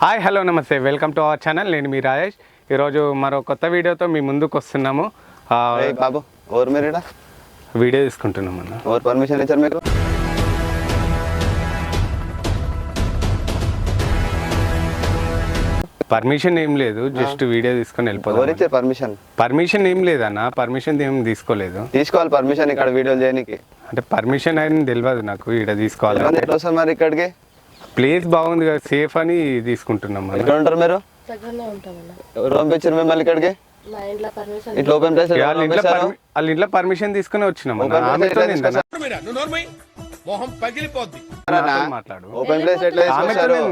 Hi hello నమస్తే, welcome to our channel. నేను మీ రాజేష్. ఈరోజు మరో కొత్త వీడియోతో మీ ముందుకు వస్తున్నాము. బాబు ఓర్ మీరు వీడియో తీసుకుంటున్నాం అన్న. ఓర్ పర్మిషన్ ఇచ్చారు మీకు? పర్మిషన్ ఏం లేదు, జస్ట్ వీడియో తీసుకొని వెళ్ళిపోతాం. పర్మిషన్ ఏం లేదన్న, పర్మిషన్ ఏం తీసుకోలేదు. తీసుకోవాలి పర్మిషన్ ఇక్కడ వీడియోలు చేయడానికి. అంటే పర్మిషన్ అని తెలియదు నాకు, ఇక్కడ తీసుకోవాలి. ఎట్లా వస్తారు మరి ఇక్కడికి? ప్లేస్ బాగుంది కదా, సేఫ్ అని తీసుకుంటున్నాం. ఎక్కడ ఉంటారు మీరు? ఎవరు పంపించారు మిమ్మల్ని ఇక్కడికి? ఇట్లా ఓపెన్ ప్లేస్ వాళ్ళ ఇంట్లో పర్మిషన్ తీసుకుని వచ్చినాం.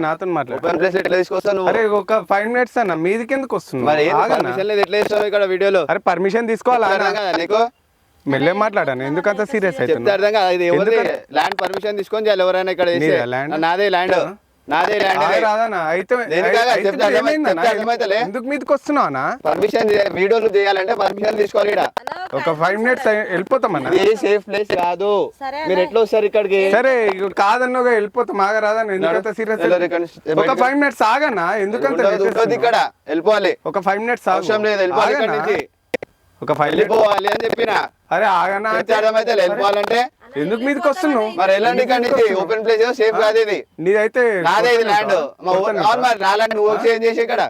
నాతో మాట్లాడు. అరే ఒక 5 minutes అన్న, మీదికి ఎందుకు వస్తున్నావు? ఇక్కడ వీడియోలో అరే పర్మిషన్ తీసుకోవాలా నీకు? మెల్లే మాట్లాడాను, ఎందుకంత సీరియస్ అయితే ల్యాండ్ పర్మిషన్ తీసుకొని చేయాలి ఎవరైనా ఇక్కడ. నాదే ల్యాండ్, నాదే ల్యాండ్. ఎందుకు మీదకి వస్తున్నావు? పర్మిషన్ వీడియోలు చేయాలంటే పర్మిషన్ తీసుకోవాలి. ఒక 5 minutes వెళ్ళిపోతామన్నా. సేఫ్ ప్లేస్ కాదు. మీరు ఎట్లా వస్తారు ఇక్కడికి? సరే కాదన్న వెళ్ళిపోతాం. ఆగా రాదన్న, ఎందుకంత సీరియస్? ఒక 5 minutes ఆగన్నా, ఎందుకంత ఇక్కడ వెళ్ళిపోవాలి. ఒక 5 minutes అవసరం లేదు, వెళ్ళిపోవాలి. ఒక 5 వెళ్ళిపోవాలి అని చెప్పిన. అరే ఆగన్నా, అర్థమైతే వెళ్ళిపోవాలంటే ఎందుకు మీదకి వస్తున్నావు? మరి వెళ్ళండి ఇక్కడ నుంచి. ఓపెన్ ప్లేస్ సేఫ్ కాదు ఇది. నీదైతే నాదే ఇది ల్యాండ్. మరి నా ల్యాండ్ నువ్వు ఏం చేసి ఇక్కడ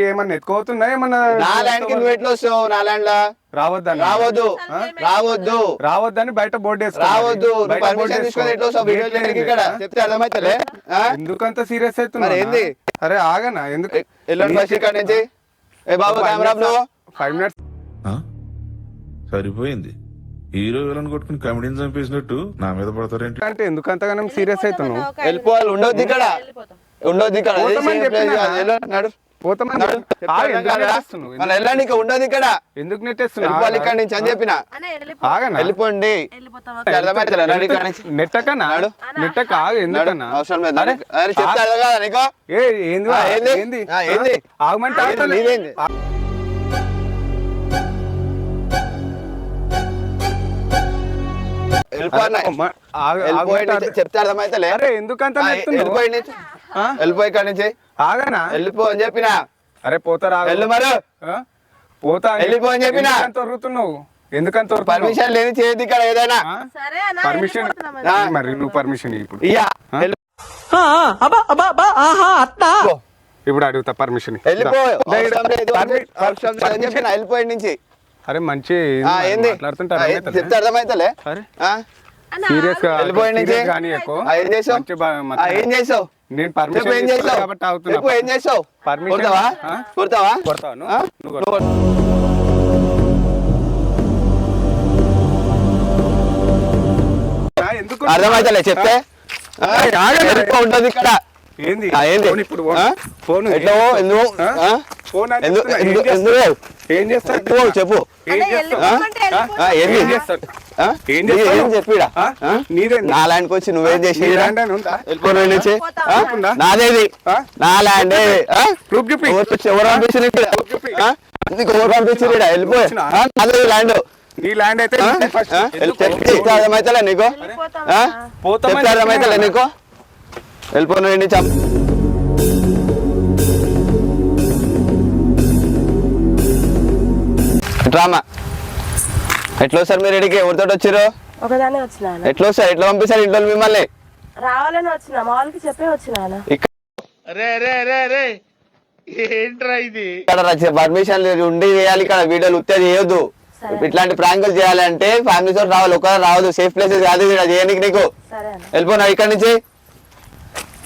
ఏమన్నా ఎత్తుకోతున్నా? ఏమన్నా నా ల్యాండ్ కి నువ్వు ఎట్లా వస్తావు? నా ల్యాండ్ లా రావద్దని రావద్దని బయట బోర్డు వేసుకో. రావద్దు. పర్మిషన్ తీసుకొని ఎట్లా వస్తావు వీడియో చేయడానికి ఇక్కడ? చెప్తే అర్థమైతే ఎందుకంత సీరియస్ అవుతున్నా? ఏంది? అరే ఆగనా, ఎందుకు? వెళ్ళండి ఫస్ట్ ఇక్కడ నుంచి. ఏ బాబు కెమెరా 5 minutes సరిపోయింది. హీరో విలన్ కొట్టుకుని కమెడీని చంపేసినట్టు నా మీద పడతారేంటి? అంటే ఎందుకంతగానం సీరియస్ అవుతున్నావు? వెళ్ళిపోవాలి. ఉండొద్దు ఇక్కడ, ఉండొద్దు ఇక్కడ. వెళ్ళండి, ఇక్కడ ఉండదు ఇక్కడ. ఎందుకు నెట్టేస్తున్నావు? వెళ్ళిపోవాలి ఇక్కడ నుంచి అని చెప్పిన. వెళ్ళిపోండి. నెట్టకన్నా నెట్టక ఎందుకన్నా? అవసరం లేదు. చెప్తారు కదా నీకు? ఏంది ఆగమంటే చెప్తే అర్థమైతే ఎందుకంత వెళ్ళిపోయి ఇక్కడ నుంచి. ఆగనా, వెళ్ళిపో అని చెప్పిన. అరే పోతారా? వెళ్ళు మరి. పోతా వెళ్ళిపో అని చెప్పిన. తొరుగుతున్నావు ఎందుకంత? పర్మిషన్ లేని చేయదు ఇక్కడ ఏదైనా. పర్మిషన్ మరి నువ్వు పర్మిషన్ ఇప్పుడు ఇప్పుడు అడుగుతా పర్మిషన్. వెళ్ళిపోయి నుంచి. అరే మంచి మాట్లాడుతుంటా. చెప్తే అర్థమైతలే. సీరియస్ గా వెళ్ళిపోయి నుంచి. ఏం చేసావు? నేను పర్మిషన్ కాబట్టి అవుతున్నా. ఏం చేసావు? పర్మిషన్ కొడతావా? కొడతాను. ఎందుకు అర్థమైతలే చెప్తే? ఉండదు ఇక్కడ. ఏంది ఇప్పుడు ఫోన్ ఏం చేస్తావు చెప్పు. చెప్పిడా నా ల్యాండ్ కి వచ్చి నువ్వేం చేసి? నాదేది, నా ల్యాండ్. ఎవరు పంపించిన ఇక్కడ? ఎవరు పంపించిన? వెళ్ళిపోయి నాదే ల్యాండ్. నీ ల్యాండ్ అయితే అర్థమైతలే నీకు? అర్థమైతలే నీకు? వెళ్ళిపోయిన డ్రామా. ఎట్లా వస్తారు మీరు ఇడికి? ఎవరితో వచ్చారు? ఒకదానే వచ్చినా. ఎట్లా వస్తారు? ఎట్లా పంపిస్తారు ఇంట్లో మిమ్మల్ని? రావాలని వచ్చినా, మా వాళ్ళకి చెప్పే వచ్చినా. ఏంట్రా ఇది? ఇక్కడ పర్మిషన్ ఉండి చేయాలి ఇక్కడ. వీడియోలు ఉత్తే చేయొద్దు. ఇట్లాంటి ప్రాంకులు చేయాలంటే ఫ్యామిలీతో రావాలి, ఒక రావద్దు. సేఫ్ ప్లేసెస్ కాదు ఇక్కడ చేయడానికి. నీకు వెళ్ళిపోయినా ఇక్కడ నుంచి.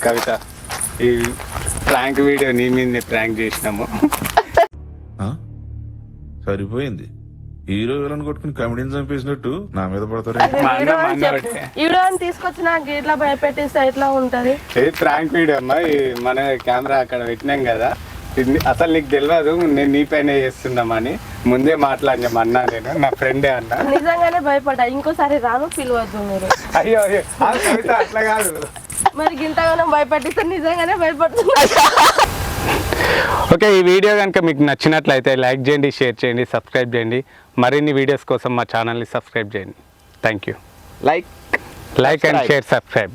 కవిత, ఈ ప్రాంక్ వీడియో నీ మీద ప్రాంక్ చేసినాము. సరిపోయింది. హీరో విలన్ కొట్టుకుని కమెడీని చంపేసినట్టు నా మీద పడతారు. తీసుకొచ్చిన ఇట్లా భయపెట్టిస్తే ఎట్లా ఉంటది? ప్రాంక్ వీడియో అమ్మా, మన కెమెరా అక్కడ పెట్టినాం కదా. అసలు నీకు తెలియదు నేను నీ పైన చేస్తున్నామని ముందే మాట్లాడినాం అన్నా. నేను నా ఫ్రెండే అన్నా. నిజంగానే భయపడ్డా. ఇంకోసారి రాను, పిలవద్దు మీరు. అయ్యో కవిత అట్లా కాదు. మరి ఇంతగానో భయపెట్టిస్తే నిజంగానే భయపడుతున్నా. ఓకే, ఈ వీడియో కనుక మీకు నచ్చినట్లయితే లైక్ చేయండి, షేర్ చేయండి, సబ్స్క్రైబ్ చేయండి. మరిన్ని వీడియోస్ కోసం మా ఛానల్ని సబ్స్క్రైబ్ చేయండి. Thank you. Like and share, subscribe.